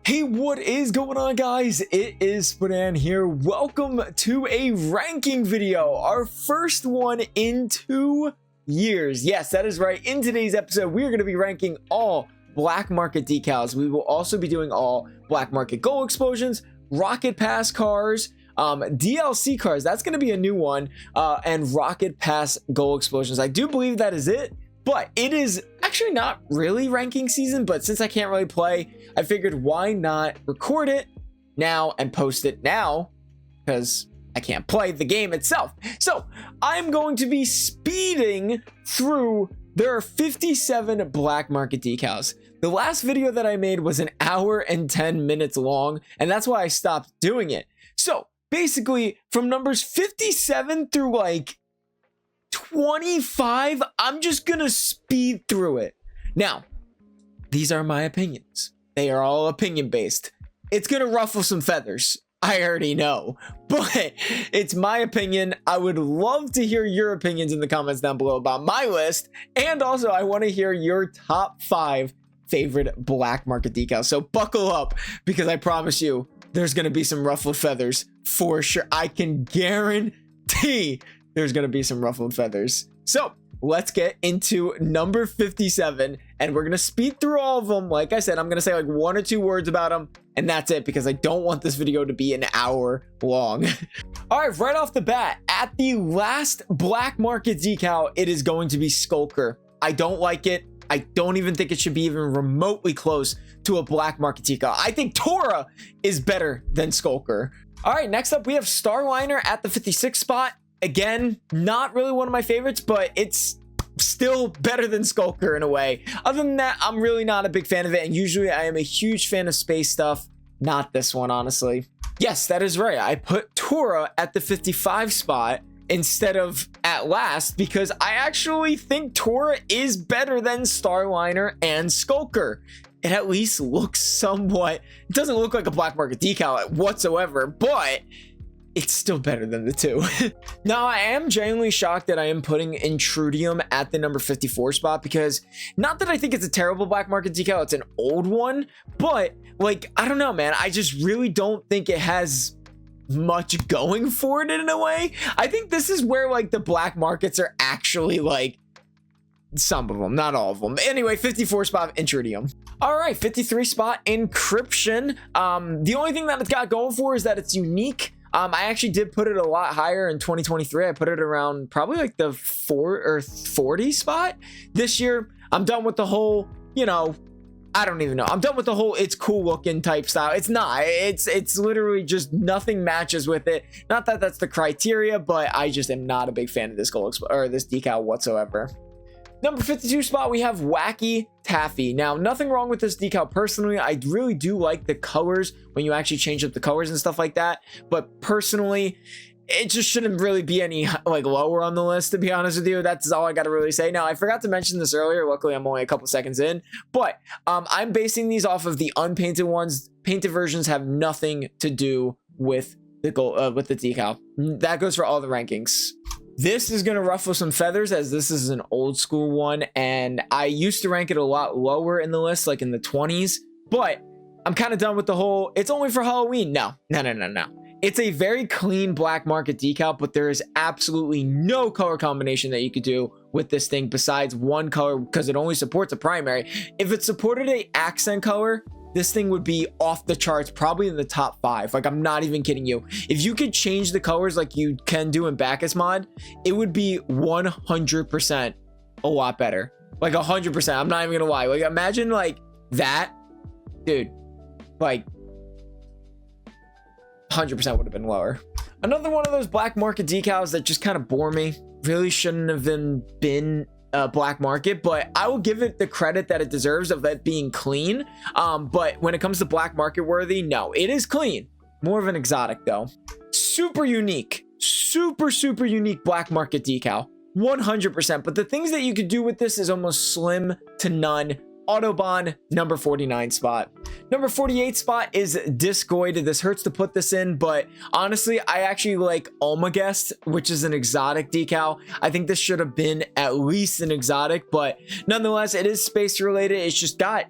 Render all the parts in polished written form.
Hey, what is going on, guys? It is Spudan here. Welcome to a ranking video, our first one in 2 years. Yes, that is right. In today's episode, we are going to be ranking all black market decals. We will also be doing all black market goal explosions, rocket pass cars, DLC cars. That's going to be a new one, and rocket pass goal explosions. I do believe that is it. But it is actually not really ranking season, but since I can't really play, I figured why not record it now and post it now, because I can't play the game itself. So I'm going to be speeding through. There are 57 black market decals. The last video that I made was an hour and 10 minutes long, and that's why I stopped doing it. So basically, from numbers 57 through like 25, I'm just gonna speed through it. Now, these are my opinions. They are all opinion based. It's gonna ruffle some feathers, I already know, but it's my opinion. I would love to hear your opinions in the comments down below about my list, and also I want to hear your top 5 favorite black market decals. So buckle up, because I promise you there's gonna be some ruffled feathers for sure. I can guarantee there's going to be some ruffled feathers. So let's get into number 57, and we're going to speed through all of them. Like I said, I'm going to say like 1 or 2 words about them, and that's it, because I don't want this video to be an hour long. All right, right off the bat, at the last black market decal, it is going to be Skulker. I don't like it. I don't even think it should be even remotely close to a black market decal. I think Tora is better than Skulker. All right, next up, we have Starliner at the 56th spot. Again, not really one of my favorites, but it's still better than Skulker in a way. Other than that, I'm really not a big fan of it, and usually I am a huge fan of space stuff. Not this one, honestly. Yes, that is right. I put Tora at the 55 spot instead of at last, because I actually think Tora is better than Starliner and Skulker. It at least looks somewhat... It doesn't look like a black market decal whatsoever, but it's still better than the two. Now, I am genuinely shocked that I am putting Intrudium at the number 54 spot, because not that I think it's a terrible black market decal, it's an old one, but like, I don't know, man. I just really don't think it has much going for it in a way. I think this is where like the black markets are actually like, some of them, not all of them. Anyway, 54 spot Intrudium. All right, 53 spot Encryption. The only thing that it's got going for is that it's unique. I actually did put it a lot higher in 2023. I put it around probably like the 40 spot. This year, I'm done with the whole, you know, I don't even know. I'm done with the whole it's cool looking type style. It's not. It's literally just nothing matches with it. Not that that's the criteria, but I just am not a big fan of this goal or this decal whatsoever. Number 52 spot, we have Wacky Taffy. Now, nothing wrong with this decal personally. I really do like the colors when you actually change up the colors and stuff like that. But personally, it just shouldn't really be any like lower on the list, to be honest with you. That's all I got to really say. Now, I forgot to mention this earlier. Luckily, I'm only a couple seconds in. But I'm basing these off of the unpainted ones. Painted versions have nothing to do with the decal. That goes for all the rankings. This is going to ruffle some feathers, as this is an old school one, and I used to rank it a lot lower in the list, like in the 20s, but I'm kind of done with the whole, it's only for Halloween. No. It's a very clean black market decal, but there is absolutely no color combination that you could do with this thing besides one color, because it only supports a primary. If it supported a accent color, this thing would be off the charts, probably in the top 5. Like, I'm not even kidding you. If you could change the colors like you can do in Bacchus mod, it would be 100% a lot better. Like 100%. I'm not even gonna lie. Like, imagine like that, dude. Like 100% would have been lower. Another one of those black market decals that just kind of bore me. Really shouldn't have been black market, but I will give it the credit that it deserves of that being clean. But when it comes to black market worthy, no, it is clean. More of an exotic though. Super unique, super unique black market decal, 100%. But the things that you could do with this is almost slim to none. Autobahn, number 49 spot. Number 48 spot is Discoid. This hurts to put this in, but honestly, I actually like Almagest, which is an exotic decal. I think this should have been at least an exotic, but nonetheless, it is space related. It's just got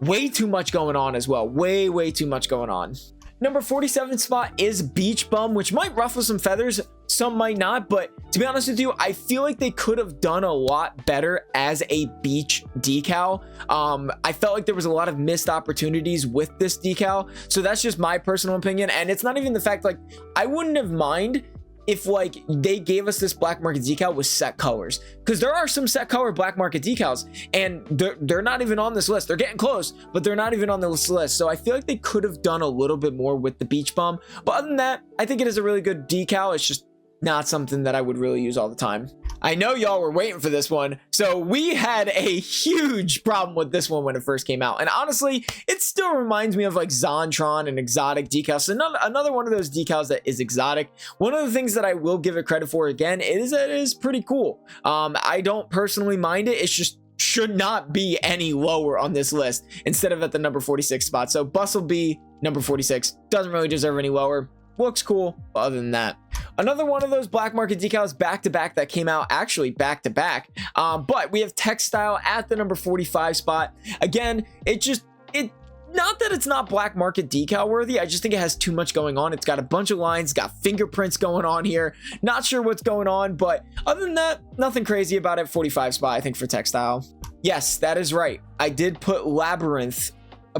way too much going on as well. Way too much going on. Number 47 spot is Beach Bum, which might ruffle some feathers, some might not, but to be honest with you, I feel like they could have done a lot better as a beach decal. I felt like there was a lot of missed opportunities with this decal, so that's just my personal opinion. And it's not even the fact, like, I wouldn't have mind if like they gave us this black market decal with set colors, because there are some set color black market decals and they're not even on this list. They're getting close, but they're not even on this list. So I feel like they could have done a little bit more with the Beach Bum, but other than that, I think it is a really good decal. It's just not something that I would really use all the time. I know y'all were waiting for this one. So we had a huge problem with this one when it first came out. And honestly, it still reminds me of like Zontron and exotic decals. So another one of those decals that is exotic. One of the things that I will give it credit for again is that it is pretty cool. I don't personally mind it. It's just should not be any lower on this list instead of at the number 46 spot. So Bustle Bee, number 46, doesn't really deserve any lower. Looks cool, but other than that. Another one of those black market decals back-to-back that came out actually back-to-back. But we have Textile at the number 45 spot. Again, not that it's not black market decal worthy. I just think it has too much going on. It's got a bunch of lines, got fingerprints going on here. Not sure what's going on, but other than that, nothing crazy about it. 45 spot, I think, for Textile. Yes, that is right. I did put Labyrinth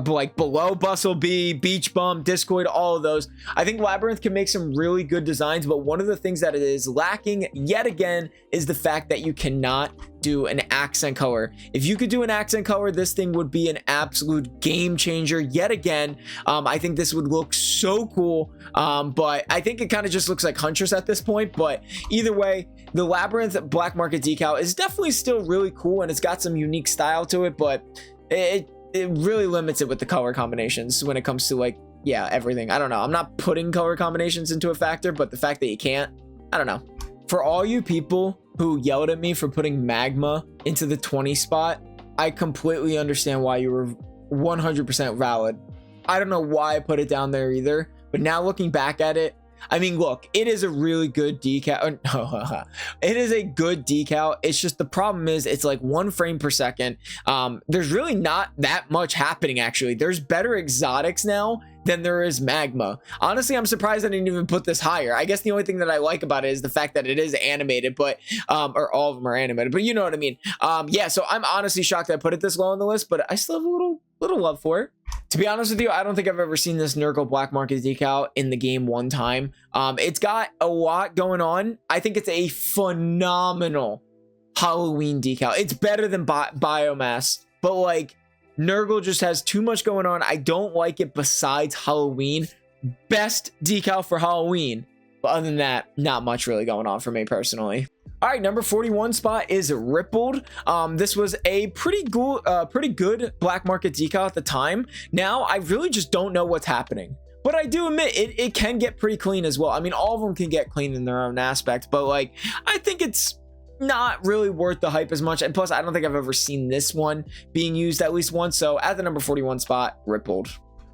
like below Bustle Bee, Beach Bum, Discoid, all of those. I think Labyrinth can make some really good designs, but one of the things that it is lacking yet again is the fact that you cannot do an accent color. If you could do an accent color, this thing would be an absolute game changer yet again. I think this would look so cool, but I think it kind of just looks like Huntress at this point. But either way, the Labyrinth black market decal is definitely still really cool, and it's got some unique style to it, but it really limits it with the color combinations when it comes to, like, yeah, everything. I don't know. I'm not putting color combinations into a factor, but the fact that you can't, I don't know. For all you people who yelled at me for putting Magma into the 20 spot, I completely understand why you were 100% valid. I don't know why I put it down there either, but now looking back at it, I mean, look, it is a really good decal. It is a good decal. It's just the problem is it's like 1 frame per second. There's really not that much happening, actually. There's better exotics now than there is Magma. Honestly, I'm surprised I didn't even put this higher. I guess the only thing that I like about it is the fact that it is animated, but or all of them are animated, but you know what I mean. Yeah, so I'm honestly shocked that I put it this low on the list, but I still have a little love for it. To be honest with you, I don't think I've ever seen this Nurgle black market decal in the game one time. It's got a lot going on. I think it's a phenomenal Halloween decal. It's better than Biomass, but like Nurgle just has too much going on. I don't like it besides Halloween. Best decal for Halloween. But other than that, not much really going on for me personally. All right, number 41 spot is Rippled. This was a pretty good black market decal at the time. Now, I really just don't know what's happening. But I do admit, it can get pretty clean as well. I mean, all of them can get clean in their own aspect. But like, I think it's not really worth the hype as much. And plus, I don't think I've ever seen this one being used at least once. So at the number 41 spot, Rippled.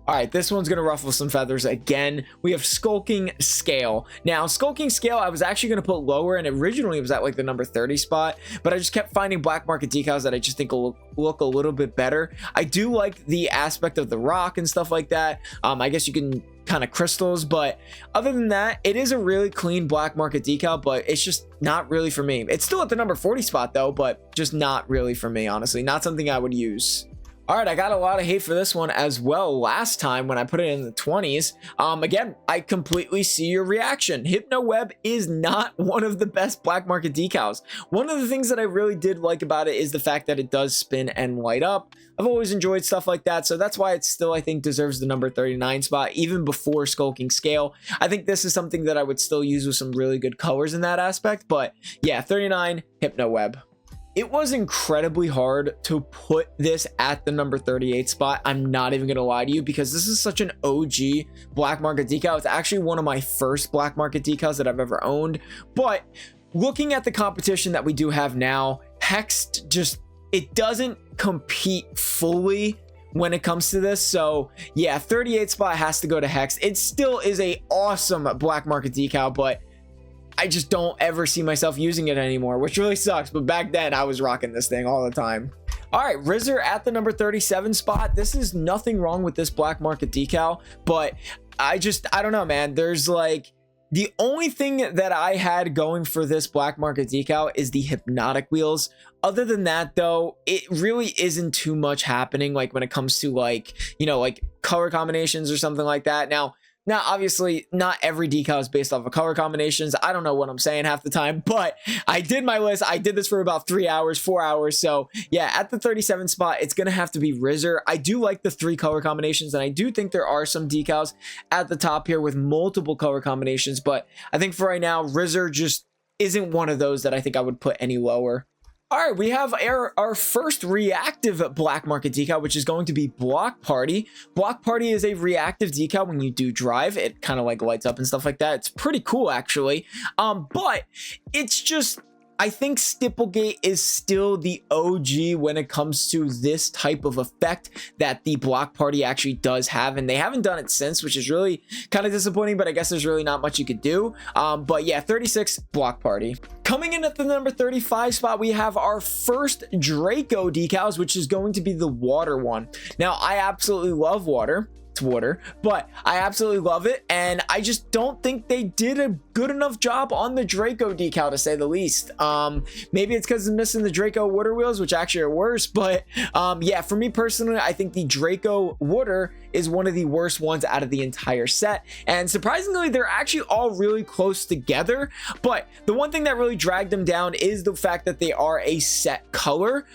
All right, this one's gonna ruffle some feathers again. We have Skulking Scale. Now, Skulking Scale, I was actually gonna put lower, and originally it was at like the number 30 spot, but I just kept finding black market decals that I just think will look a little bit better. I do like the aspect of the rock and stuff like that. I guess you can kind of crystals, but other than that, it is a really clean black market decal, but it's just not really for me. It's still at the number 40 spot though, but just not really for me, honestly. Not something I would use. All right, I got a lot of hate for this one as well last time when I put it in the 20s. Again, I completely see your reaction. HypnoWeb is not one of the best black market decals. One of the things that I really did like about it is the fact that it does spin and light up. I've always enjoyed stuff like that, so that's why it still, I think, deserves the number 39 spot, even before Skulking Scale. I think this is something that I would still use with some really good colors in that aspect, but yeah, 39, HypnoWeb. It was incredibly hard to put this at the number 38 spot. I'm not even gonna lie to you, because this is such an OG black market decal. It's actually one of my first black market decals that I've ever owned. But looking at the competition that we do have now, Hexed just, it doesn't compete fully when it comes to this. So yeah, 38 spot has to go to Hex. It still is a awesome black market decal, but I just don't ever see myself using it anymore, which really sucks. But back then I was rocking this thing all the time. All right, Rizzer at the number 37 spot. This is nothing wrong with this black market decal, but I don't know, man. There's like, the only thing that I had going for this black market decal is the hypnotic wheels. Other than that, though, it really isn't too much happening, like when it comes to like, you know, like color combinations or something like that. Now, obviously, not every decal is based off of color combinations. I don't know what I'm saying half the time, but I did my list. I did this for about 3 hours, 4 hours. So yeah, at the 37 spot, it's going to have to be Rizzer. I do like the 3 color combinations, and I do think there are some decals at the top here with multiple color combinations, but I think for right now, Rizzer just isn't one of those that I think I would put any lower. All right, we have our first reactive black market decal, which is going to be Block Party. Block Party is a reactive decal. When you do drive, it kind of like lights up and stuff like that. It's pretty cool, actually. But it's just, I think Stipplegate is still the OG when it comes to this type of effect that the Block Party actually does have, and they haven't done it since, which is really kind of disappointing, but I guess there's really not much you could do. But yeah, 36 Block Party. Coming in at the number 35 spot, we have our first Draco decals, which is going to be the water one. Now, I absolutely love water. Water, but I absolutely love it, and I just don't think they did a good enough job on the Draco decal, to say the least. Maybe it's because it's missing the Draco water wheels, which actually are worse, but yeah, for me personally, I think the Draco water is one of the worst ones out of the entire set, and surprisingly, they're actually all really close together. But the one thing that really dragged them down is the fact that they are a set color.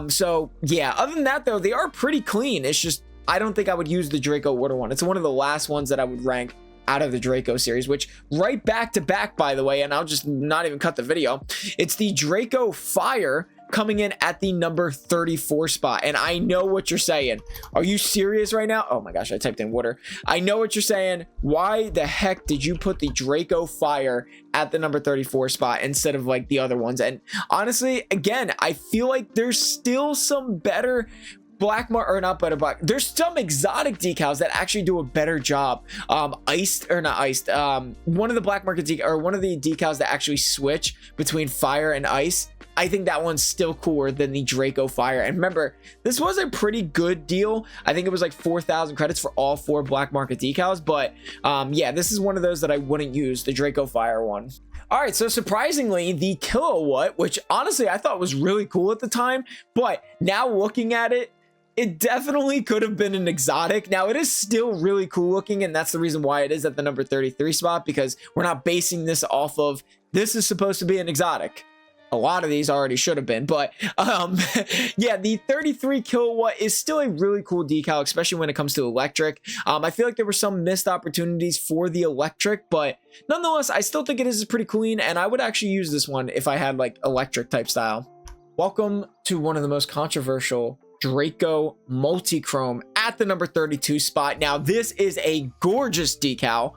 So yeah, other than that, though, they are pretty clean. It's just, I don't think I would use the Draco water one. It's one of the last ones that I would rank out of the Draco series, which right back to back, by the way, and I'll just not even cut the video. It's the Draco Fire coming in at the number 34 spot. And I know what you're saying. Are you serious right now? Oh my gosh, I typed in water. I know what you're saying. Why the heck did you put the Draco Fire at the number 34 spot instead of like the other ones? And honestly, again, I feel like there's still some better black mark, or not better black, there's some exotic decals that actually do a better job. Iced, or not iced, one of the black market decal, or one of the decals that actually switch between fire and ice, I think that one's still cooler than the Draco Fire. And remember, this was a pretty good deal. I think it was like 4,000 credits for all 4 black market decals, but yeah, this is one of those that I wouldn't use, the Draco Fire one. All right, so surprisingly, the Kilowatt, which honestly I thought was really cool at the time, but now looking at it, it definitely could have been an exotic. Now, it is still really cool looking, and that's the reason why it is at the number 33 spot, because we're not basing this off of, this is supposed to be an exotic. A lot of these already should have been, but yeah, the 33 Kilowatt is still a really cool decal, especially when it comes to electric. I feel like there were some missed opportunities for the electric, but nonetheless, I still think it is pretty clean, and I would actually use this one if I had like electric type style. Welcome to one of the most controversial Draco Multichrome at the number 32 spot. Now, this is a gorgeous decal,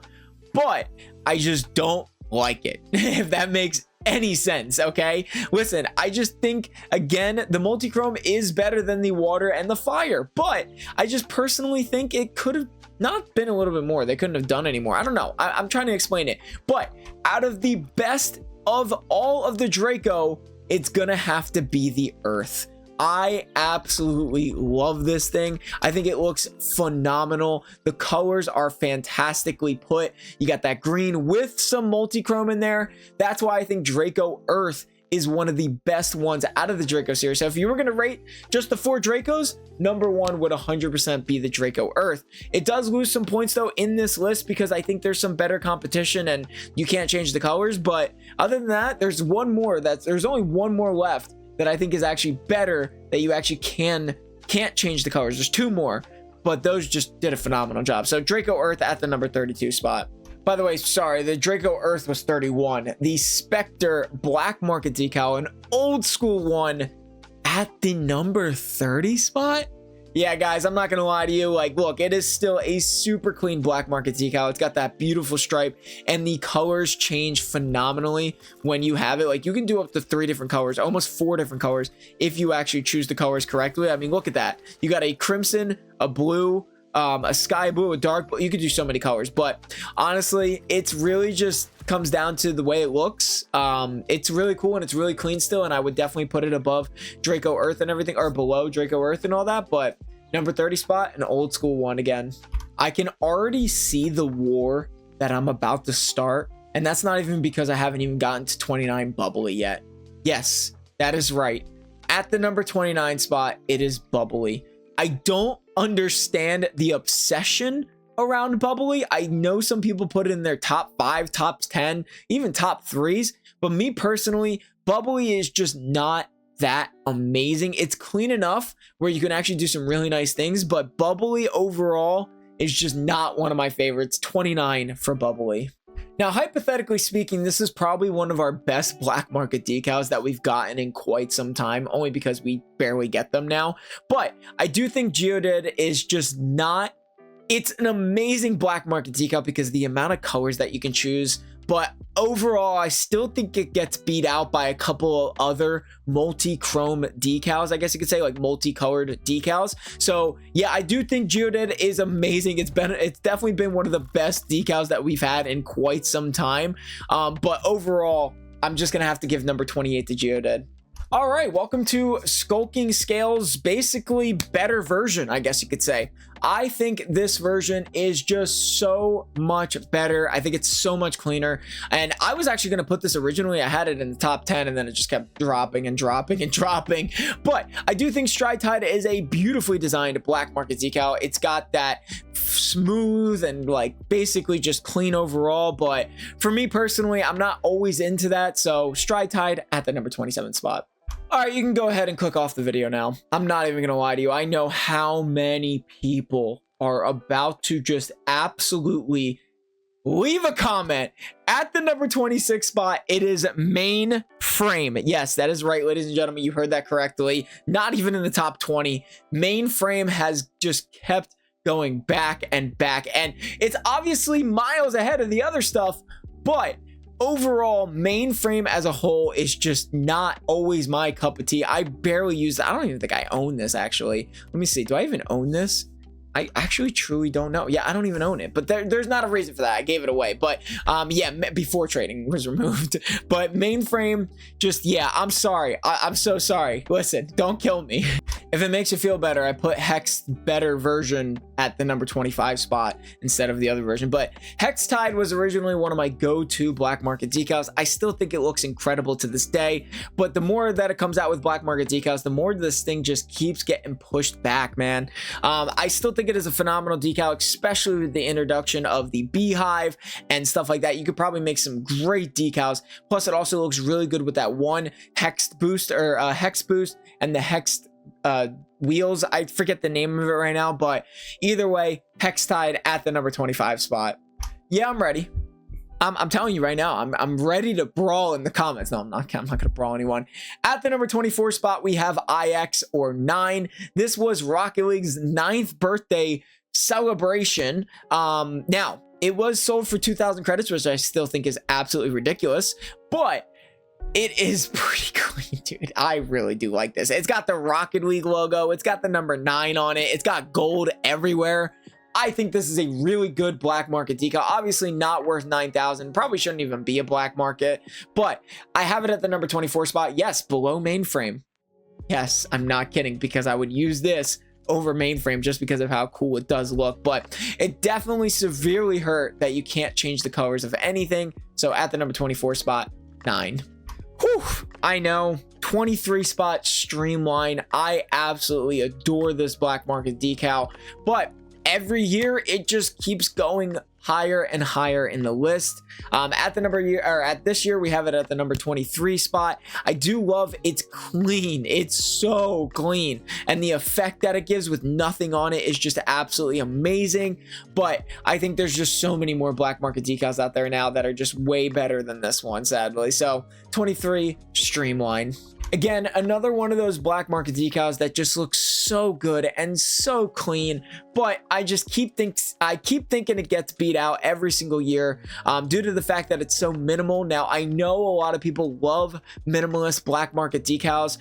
but I just don't like it, if that makes any sense. Okay, listen, I just think, again, the Multichrome is better than the water and the fire, but I just personally think it could have not been a little bit more. They couldn't have done any more. I don't know. I'm trying to explain it, but out of the best of all of the Draco, it's gonna have to be the Earth. I absolutely love this thing. I think it looks phenomenal. The colors are fantastically put. You got that green with some multi-chrome in there. That's why I think Draco Earth is one of the best ones out of the Draco series. So if you were going to rate just the 4 Dracos, number 1 would 100% be the Draco Earth. It does lose some points though in this list because I think there's some better competition and you can't change the colors. But other than that, there's one more there's only one more left that I think is actually better, that you actually can't change the colors. There's 2 more, but those just did a phenomenal job. So Draco Earth at the number 32 spot. By the way, sorry, the Draco Earth was 31. The Spectre Black Market decal, an old school one, at the number 30 spot. Yeah, guys, I'm not gonna lie to you. Like, look, it is still a super clean black market decal. It's got that beautiful stripe, and the colors change phenomenally when you have it. Like, you can do up to 3 different colors, almost 4 different colors, if you actually choose the colors correctly. I mean, look at that. You got a crimson, a blue, a sky blue, a dark blue. You could do so many colors, but honestly, it's really just comes down to the way it looks. It's really cool and it's really clean still, and I would definitely put it above Draco Earth and everything, or below Draco Earth and all that. But number 30 spot, an old school one again. I can already see the war that I'm about to start, and that's not even because I haven't even gotten to 29 bubbly yet. Yes, that is right. At the number 29 spot, it is bubbly. I don't understand the obsession around bubbly. I know some people put it in their top 5, top 10, even top 3s, but me personally, bubbly is just not that amazing. It's clean enough where you can actually do some really nice things, but bubbly overall is just not one of my favorites. 29 for bubbly. Now, hypothetically speaking, this is probably one of our best black market decals that we've gotten in quite some time, only because we barely get them now. But I do think Geodead is just not, it's an amazing black market decal because the amount of colors that you can choose. But overall, I still think it gets beat out by a couple of other multi-chrome decals, I guess you could say, like multicolored decals. So yeah, I do think Geodead is amazing. It's definitely been one of the best decals that we've had in quite some time. But overall, I'm just gonna have to give number 28 to Geodead. All right, welcome to Skulking Scales, basically better version, I guess you could say. I think this version is just so much better. I think it's so much cleaner. And I was actually going to put this originally. I had it in the top 10 and then it just kept dropping and dropping and dropping. But I do think Stride Tide is a beautifully designed black market decal. It's got that smooth and like basically just clean overall. But for me personally, I'm not always into that. So Stride Tide at the number 27 spot. All right, you can go ahead and click off the video now. I'm not even gonna lie to you. I know how many people are about to just absolutely leave a comment. At the number 26 spot, it is Mainframe. Yes, that is right, ladies and gentlemen. You heard that correctly. Not even in the top 20. Mainframe has just kept going back and back. And it's obviously miles ahead of the other stuff, but overall, Mainframe as a whole is just not always my cup of tea. I barely use it. I don't even think I own this, actually. Let me see. Do I even own this? I actually truly don't know. Yeah, I don't even own it, but there's not a reason for that. I gave it away, but yeah, before trading was removed. But Mainframe, just, yeah, I'm sorry. I'm so sorry. Listen, don't kill me. If it makes you feel better, I put Hex Better version at the number 25 spot instead of the other version. But Hex Tide was originally one of my go-to black market decals. I still think it looks incredible to this day, but the more that it comes out with black market decals, the more this thing just keeps getting pushed back, man. I still think it is a phenomenal decal, especially with the introduction of the beehive and stuff like that. You could probably make some great decals. Plus, it also looks really good with that one hex boost or hex boost and the hex wheels. I forget the name of it right now, but either way, Hex Tide at the number 25 spot. Yeah, I'm ready. I'm telling you right now, I'm ready to brawl in the comments. No, I'm not gonna brawl anyone. At the number 24 spot, we have IX or 9. This was Rocket League's 9th birthday celebration. Now, it was sold for 2,000 credits, which I still think is absolutely ridiculous, but it is pretty clean, dude. I really do like this. It's got the Rocket League logo. It's got the number 9 on it. It's got gold everywhere. I think this is a really good black market decal. Obviously not worth 9,000. Probably shouldn't even be a black market, but I have it at the number 24 spot. Yes, below Mainframe. Yes, I'm not kidding, because I would use this over Mainframe just because of how cool it does look, but it definitely severely hurt that you can't change the colors of anything. So at the number 24 spot, 9. Whew, I know. 23 spot Streamline. I absolutely adore this black market decal, but every year it just keeps going higher and higher in the list. At this year we have it at the number 23 spot. I do love it's clean. It's so clean, and the effect that it gives with nothing on it is just absolutely amazing. But I think there's just so many more black market decals out there now that are just way better than this one, sadly. So 23 Streamline. Again, another one of those black market decals that just looks so good and so clean, but I keep thinking it gets beat out every single year due to the fact that it's so minimal. Now, I know a lot of people love minimalist black market decals,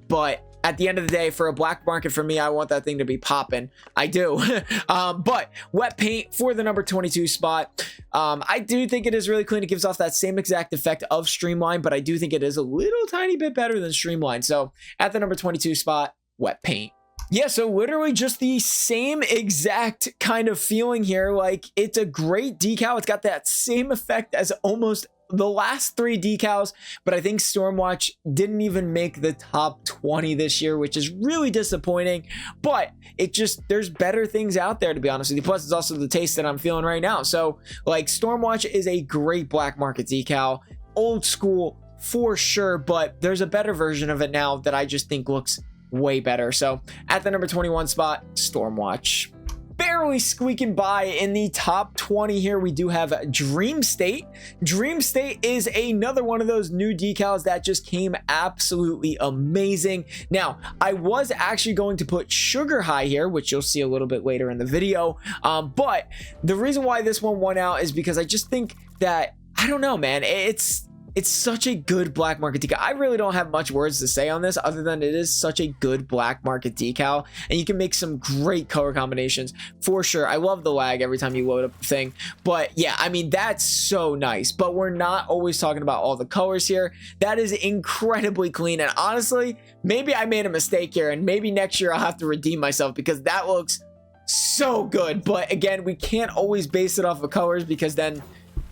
but at the end of the day, for a black market, for me, I want that thing to be popping. I do. But wet paint for the number 22 spot. I do think it is really clean. It gives off that same exact effect of Streamline, but I do think it is a little tiny bit better than Streamline. So at the number 22 spot, wet paint. Yeah, so literally just the same exact kind of feeling here. Like, it's a great decal. It's got that same effect as almost the last 3 decals, but I think Stormwatch didn't even make the top 20 this year, which is really disappointing. But it just, there's better things out there, to be honest with you. Plus, it's also the taste that I'm feeling right now. So, like, Stormwatch is a great black market decal, old school for sure, but there's a better version of it now that I just think looks way better. So, at the number 21 spot, Stormwatch. Barely squeaking by in the top 20 here, we do have Dream State. Dream State is another one of those new decals that just came absolutely amazing. Now, I was actually going to put Sugar High here, which you'll see a little bit later in the video. But the reason why this one won out is because I just think that, I don't know, man, it's such a good black market decal. I really don't have much words to say on this other than it is such a good black market decal, and you can make some great color combinations for sure. I love the lag every time you load up the thing, but yeah, I mean, that's so nice. But we're not always talking about all the colors here. That is incredibly clean, and honestly, maybe I made a mistake here, and maybe next year I'll have to redeem myself because that looks so good. But again, we can't always base it off of colors because then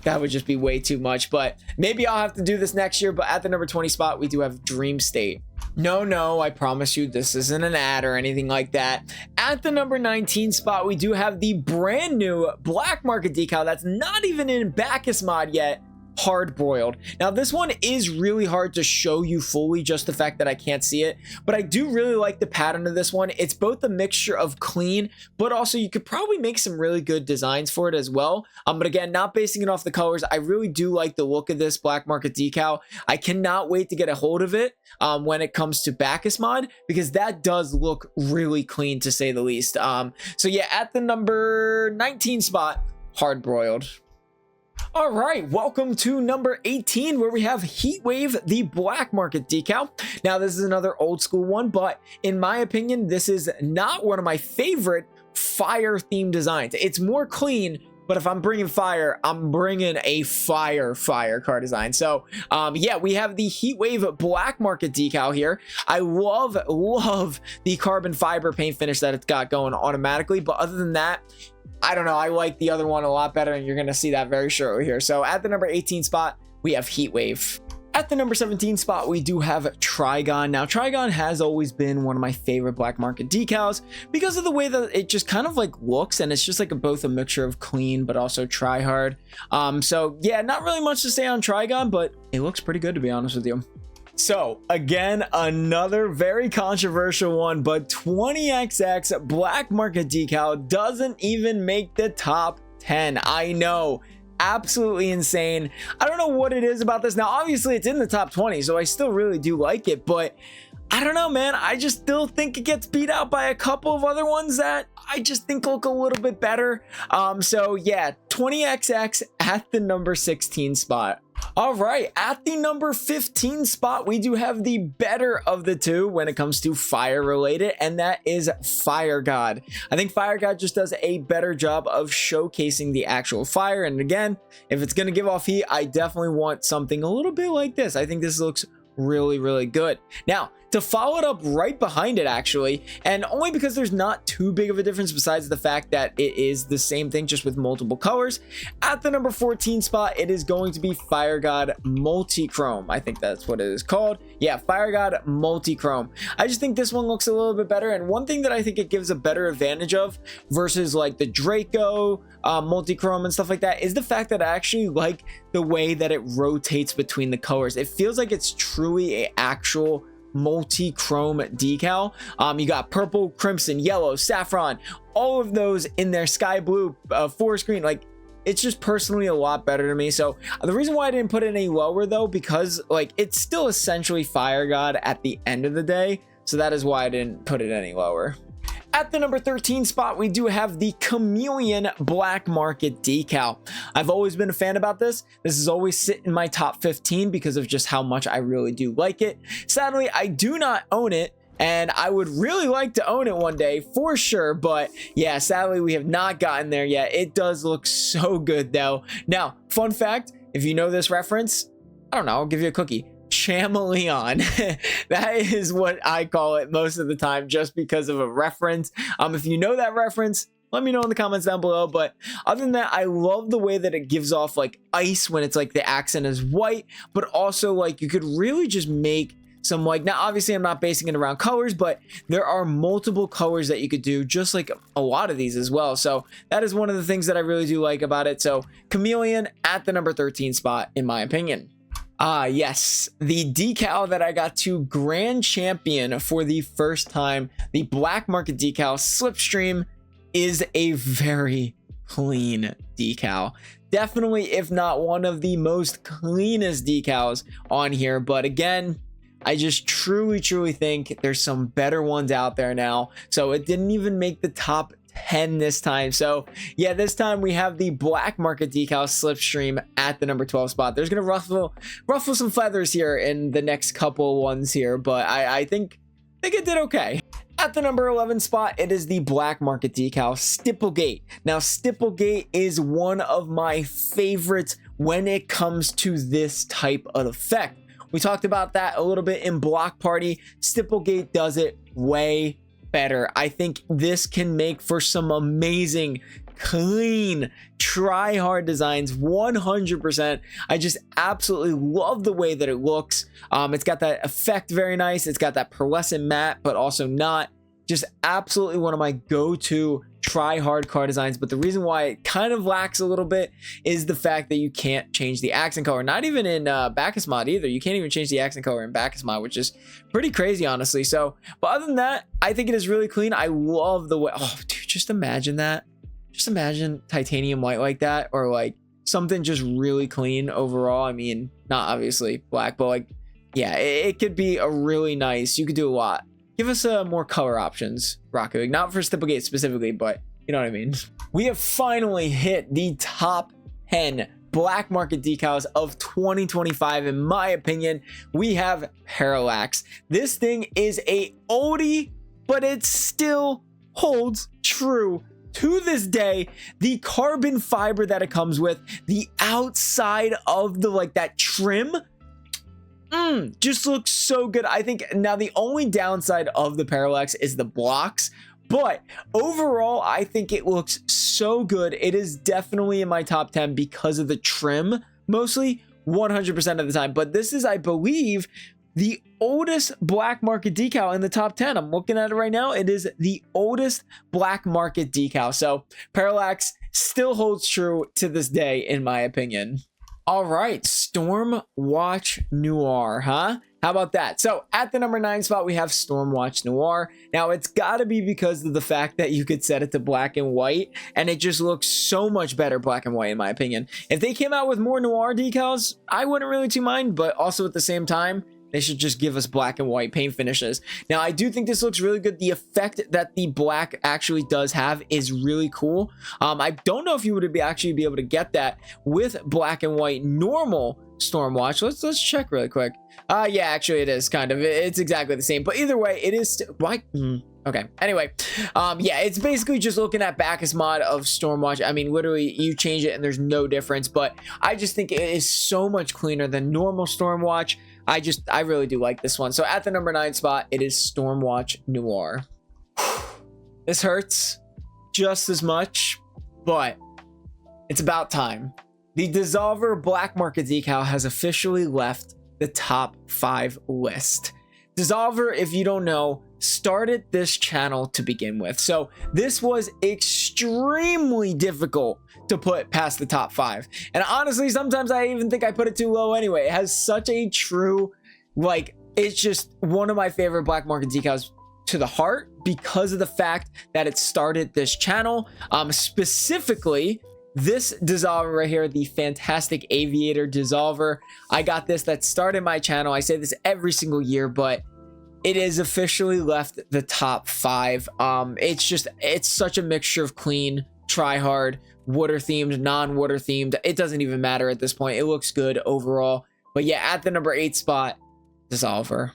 that would just be way too much, but maybe I'll have to do this next year. But at the number 20 spot, we do have Dream State. No, I promise you this isn't an ad or anything like that. At the number 19 spot, we do have the brand new black market decal that's not even in Bacchus mod yet, Hard Broiled. Now, this one is really hard to show you fully, just the fact that I can't see it, but I do really like the pattern of this one. It's both a mixture of clean, but also you could probably make some really good designs for it as well. But again, not basing it off the colors, I really do like the look of this black market decal. I cannot wait to get a hold of it when it comes to Bacchus mod, because that does look really clean, to say the least. So yeah, at the number 19 spot, Hard Broiled. All right, welcome to number 18, where we have Heatwave, the black market decal. Now, this is another old school one, but in my opinion, this is not one of my favorite fire themed designs. It's more clean, but if I'm bringing fire, I'm bringing a fire car design. So yeah, we have the Heatwave black market decal here. I love the carbon fiber paint finish that it's got going automatically, but other than that, I don't know, I like the other one a lot better, and you're going to see that very shortly here. So at the number 18 spot, we have Heatwave. At the number 17 spot, we do have Trigon. Now, Trigon has always been one of my favorite black market decals because of the way that it just kind of like looks, and it's just like both a mixture of clean but also try hard. So yeah, not really much to say on Trigon, but it looks pretty good, to be honest with you. So again, another very controversial one, but 20XX black market decal doesn't even make the top 10. I know, absolutely insane. I don't know what it is about this. Now, obviously it's in the top 20, so I still really do like it, but I don't know, man. I just still think it gets beat out by a couple of other ones that I just think look a little bit better. So yeah, 20XX at the number 16 spot. All right, at the number 15 spot, we do have the better of the two when it comes to fire related, and that is Fire God. I think Fire God just does a better job of showcasing the actual fire. And again, if it's going to give off heat, I definitely want something a little bit like this. I think this looks really good. Now, to follow it up right behind it, actually, and only because there's not too big of a difference besides the fact that it is the same thing just with multiple colors, at the number 14 spot, it is going to be Fire God Multichrome. I think that's what it is called. Yeah, Fire God Multichrome. I just think this one looks a little bit better, and one thing that I think it gives a better advantage of versus like the Draco Multichrome and stuff like that is the fact that I actually like the way that it rotates between the colors. It feels like it's truly an actual multi-chrome decal. You got purple, crimson, yellow, saffron, all of those in there, sky blue, forest green. Like, it's just personally a lot better to me. So the reason why I didn't put it any lower though, because like it's still essentially Fire God at the end of the day, so that is why I didn't put it any lower. At the number 13 spot, we do have the Chameleon Black Market Decal. I've always been a fan about this. This is always sit in my top 15 because of just how much I really do like it. Sadly, I do not own it, and I would really like to own it one day for sure. But yeah, sadly, we have not gotten there yet. It does look so good though. Now, fun fact, if you know this reference, I don't know, I'll give you a cookie. Chameleon. That is what I call it most of the time, just because of a reference. If you know that reference, let me know in the comments down below. But other than that, I love the way that it gives off like ice when it's like the accent is white, but also like you could really just make some like, now obviously I'm not basing it around colors, but there are multiple colors that you could do, just like a lot of these as well. So that is one of the things that I really do like about it. So Chameleon at the number 13 spot in my opinion. Yes, the decal that I got to Grand Champion for the first time, the Black Market decal Slipstream, is a very clean decal. Definitely, if not one of the most cleanest decals on here. But again, I just truly think there's some better ones out there now. So it didn't even make the top 10 this time. So yeah, this time we have the Black Market decal Slipstream at the number 12 spot. There's gonna ruffle some feathers here in the next couple ones here, but I think it did okay. At the number 11 spot, it is the Black Market decal Stipplegate. Now, Stipplegate is one of my favorites when it comes to this type of effect. We talked about that a little bit in Block Party. Stipplegate does it way better. I think this can make for some amazing, clean, try hard designs 100%. I just absolutely love the way that it looks. It's got that effect very nice. It's got that pearlescent matte, but also not. Just absolutely one of my go-to try hard car designs. But the reason why it kind of lacks a little bit is the fact that you can't change the accent color. Not even in Bacchus mod either. You can't even change the accent color in Bacchus mod, which is pretty crazy, honestly. So, but other than that, I think it is really clean. I love the way, oh dude, just imagine that. Just imagine titanium white like that, or like something just really clean overall. I mean, not obviously black, but like, yeah, it could be a really nice, you could do a lot. Give us more color options, Rocket League. Not for Stipplegate specifically, but you know what I mean. We have finally hit the top 10 Black Market decals of 2025. In my opinion, we have Parallax. This thing is a oldie, but it still holds true to this day. The carbon fiber that it comes with, the outside of the like that trim, just looks so good. I think now the only downside of the Parallax is the blocks, but overall I think it looks so good. It is definitely in my top 10 because of the trim, mostly 100% of the time. But this is, I believe, the oldest Black Market decal in the top 10. I'm looking at it right now. It is the oldest Black Market decal. So Parallax still holds true to this day, in my opinion. All right, Stormwatch Noir, huh? How about that? So at the number 9 spot, we have Stormwatch Noir. Now, it's got to be because of the fact that you could set it to black and white, and it just looks so much better black and white, in my opinion. If they came out with more noir decals, I wouldn't really too mind, but also at the same time, they should just give us black and white paint finishes. Now, I do think this looks really good. The effect that the black actually does have is really cool. I don't know if you would actually be able to get that with black and white normal Stormwatch. Let's check really quick. Yeah, actually it is kind of. It's exactly the same. But either way, it is why. Okay. Anyway, yeah, it's basically just looking at Bacchus mod of Stormwatch. I mean, literally, you change it and there's no difference. But I just think it is so much cleaner than normal Stormwatch. I really do like this one. So at the number 9 spot, it is Stormwatch Noir. This hurts just as much, but it's about time. The Dissolver Black Market decal has officially left the top 5 list. Dissolver, if you don't know, started this channel to begin with. So this was extremely difficult to put past the top 5. And honestly, sometimes I even think I put it too low anyway. It has such a true, like, it's just one of my favorite Black Market decals to the heart because of the fact that it started this channel. Specifically, this Dissolver right here, the Fantastic Aviator Dissolver. I got this, that started my channel. I say this every single year, but it is officially left the top 5. It's such a mixture of clean, try hard, water themed, non-water themed. It doesn't even matter at this point. It looks good overall. But yeah, at the number 8 spot, Dissolver.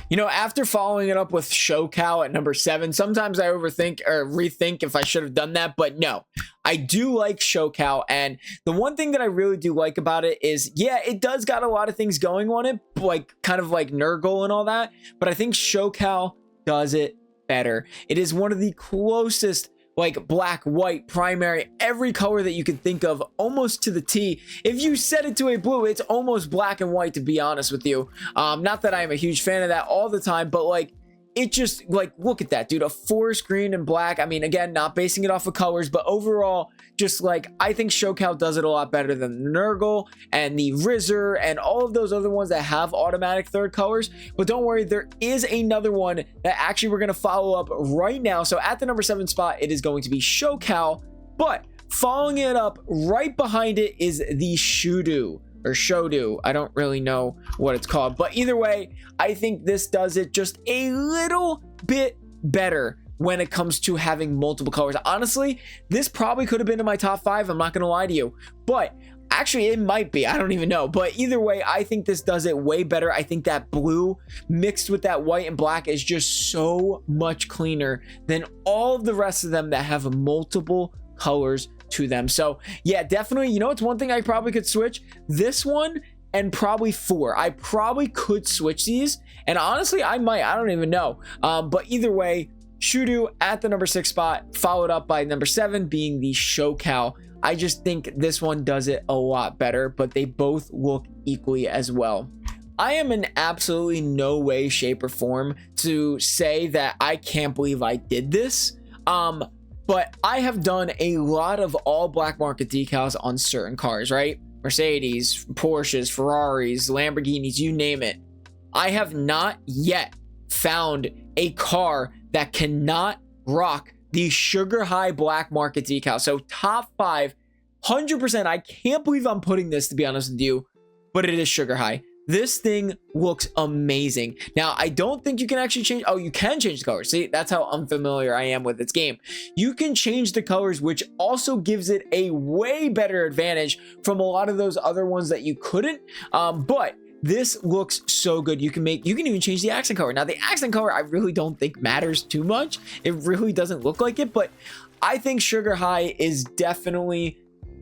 You know, after following it up with SoCal at number 7, sometimes I overthink or rethink if I should have done that, but no. I do like SoCal, and the one thing that I really do like about it is, yeah, it does got a lot of things going on it, like kind of like Nurgle and all that, but I think SoCal does it better. It is one of the closest, like black, white, primary, every color that you can think of, almost to the T. If you set it to a blue, it's almost black and white, to be honest with you. Not that I'm a huge fan of that all the time, but like, it just, like, look at that, dude. A forest green and black. I mean, again, not basing it off of colors, but overall, just like, I think SoCal does it a lot better than the Nurgle and the Rizzer and all of those other ones that have automatic third colors. But don't worry, there is another one that actually we're going to follow up right now. So at the number 7 spot, it is going to be SoCal, but following it up right behind it is the Shudu. Or Shodu. I don't really know what it's called, but either way, I think this does it just a little bit better when it comes to having multiple colors. Honestly, this probably could have been in my top 5. I'm not gonna lie to you, but actually it might be. I don't even know, but either way, I think this does it way better. I think that blue mixed with that white and black is just so much cleaner than all of the rest of them that have multiple colors to them. So yeah, definitely, you know, it's one thing I probably could switch, this one and probably 4. I probably could switch these, and honestly I might, I don't even know. But either way, Shudu at the number 6 spot, followed up by number 7 being the SoCal. I just think this one does it a lot better, but they both look equally as well. I am in absolutely no way, shape, or form to say that I can't believe I did this. But I have done a lot of all black market decals on certain cars, right? Mercedes, Porsches, Ferraris, Lamborghinis, you name it. I have not yet found a car that cannot rock the sugar high black market decal. So top 5, 100%. I can't believe I'm putting this, to be honest with you, but it is sugar high. This thing looks amazing. Now, I don't think you can actually change. Oh, you can change the colors. See, that's how unfamiliar I am with this game. You can change the colors, which also gives it a way better advantage from a lot of those other ones that you couldn't. But this looks so good. You can even change the accent color. Now, the accent color, I really don't think matters too much. It really doesn't look like it, but I think Sugar High is definitely,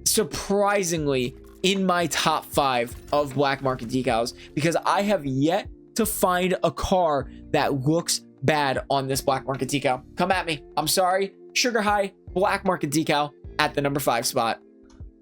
surprisingly, in my top 5 of black market decals, because I have yet to find a car that looks bad on this black market decal. Come at me. I'm sorry. Sugar High black market decal at the number 5 spot.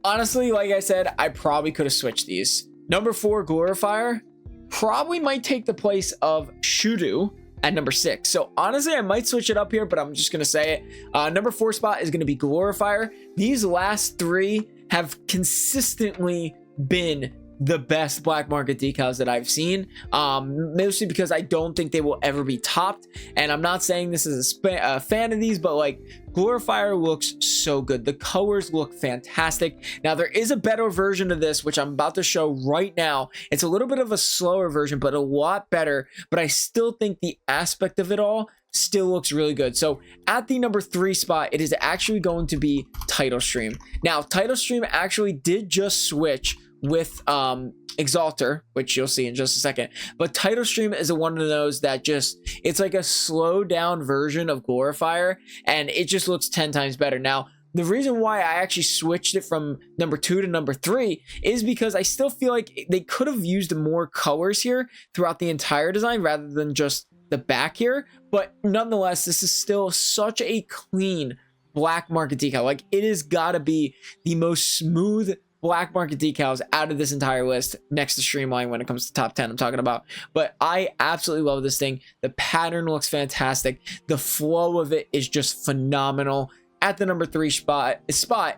Honestly, like I said, I probably could have switched these. Number 4, Glorifier, probably might take the place of Shudu at number 6. So honestly, I might switch it up here, but I'm just gonna say it. Number 4 spot is gonna be Glorifier. These last 3 have consistently been the best black market decals that I've seen, mostly because I don't think they will ever be topped. And I'm not saying this is a fan of these, but like, Glorifier looks so good. The colors look fantastic. Now, there is a better version of this, which I'm about to show right now. It's a little bit of a slower version, but a lot better. But I still think the aspect of it all still looks really good. So at the number 3 spot, it is actually going to be Title Stream. Now, Title Stream actually did just switch with Exalter, which you'll see in just a second, but Title Stream is one of those that just, it's like a slowed down version of Glorifier, and it just looks 10 times better. Now, the reason why I actually switched it from number 2 to number 3 is because I still feel like they could have used more colors here throughout the entire design rather than just the back here, but nonetheless, this is still such a clean black market decal. Like, it has got to be the most smooth black market decals out of this entire list, next to Streamline when it comes to top 10 I'm talking about. But I absolutely love this thing. The pattern looks fantastic. The flow of it is just phenomenal. At the number 3 spot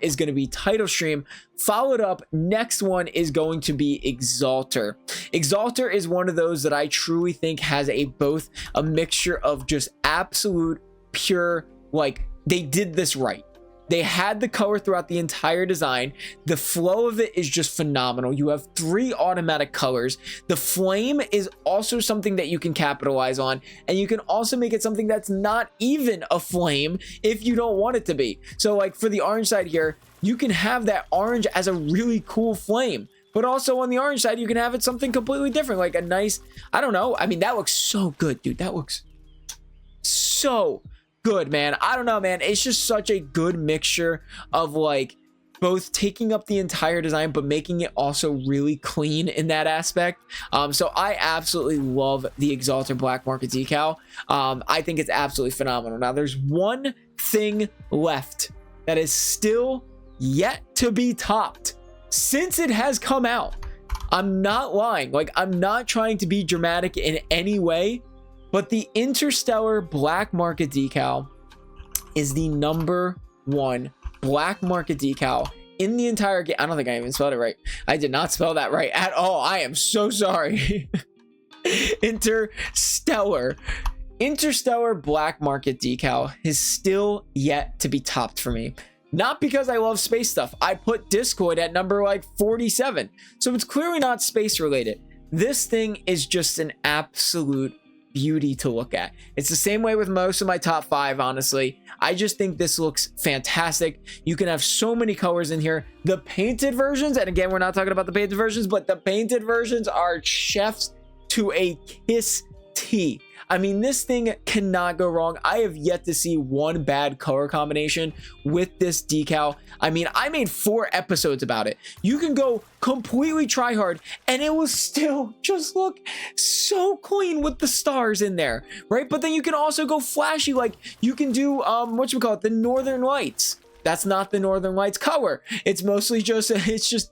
is going to be Title Stream. Followed up, next one is going to be Exalter. Exalter is one of those that I truly think has both a mixture of just absolute pure, like, they did this right. They had the color throughout the entire design. The flow of it is just phenomenal. You have 3 automatic colors. The flame is also something that you can capitalize on, and you can also make it something that's not even a flame if you don't want it to be. So like for the orange side here, you can have that orange as a really cool flame. but also on the orange side, you can have it something completely different, like a nice, I don't know. I mean, that looks so good, dude. That looks so good, man. I don't know, man. It's just such a good mixture of like both taking up the entire design but making it also really clean in that aspect. So I absolutely love the Exalter Black Market decal. I think it's absolutely phenomenal. Now there's one thing left that is still yet to be topped since it has come out. I'm not lying, like I'm not trying to be dramatic in any way, but the Interstellar Black Market decal is the #1 Black Market decal in the entire game. I don't think I even spelled it right. I did not spell that right at all. I am so sorry. Interstellar Black Market decal is still yet to be topped for me. Not because I love space stuff. I put Discord at number like 47. So it's clearly not space related. This thing is just an absolute beauty to look at. It's the same way with most of my top 5, honestly. I just think this looks fantastic. You can have so many colors in here. The painted versions, and again, we're not talking about the painted versions, but the painted versions are chefs to a kiss T. I mean, this thing cannot go wrong. I have yet to see one bad color combination with this decal. I mean, I made 4 episodes about it. You can go completely try hard and it will still just look so clean with the stars in there, right? But then you can also go flashy, like you can do the Northern Lights. That's not the Northern Lights color. It's mostly just,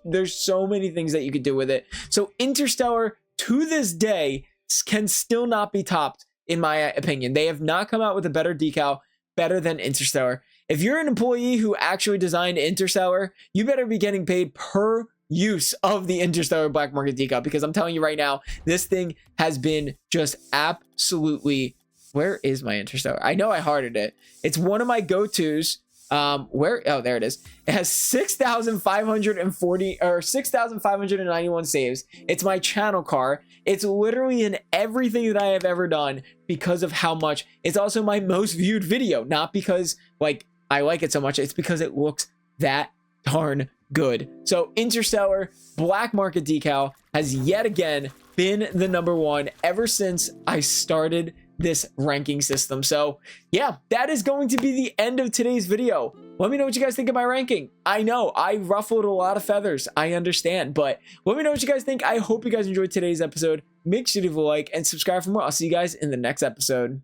there's so many things that you could do with it. So Interstellar, to this day, can still not be topped, in my opinion. They have not come out with a better decal, better than Interstellar. If you're an employee who actually designed Interstellar, you better be getting paid per use of the Interstellar Black Market decal, because I'm telling you right now, this thing has been just absolutely... Where is my Interstellar? I know I hearted it. It's one of my go-tos. Oh, there it is. It has 6,540 or 6,591 saves. It's my channel car. It's literally in everything that I have ever done because of how much. It's also my most viewed video, not because like I like it so much. It's because it looks that darn good. So Interstellar Black Market decal has yet again been the #1 ever since I started this ranking system. So yeah, that is going to be the end of today's video. Let me know what you guys think of my ranking. I know I ruffled a lot of feathers, I understand, but let me know what you guys think. I hope you guys enjoyed today's episode. Make sure to leave a like and subscribe for more. I'll see you guys in the next episode.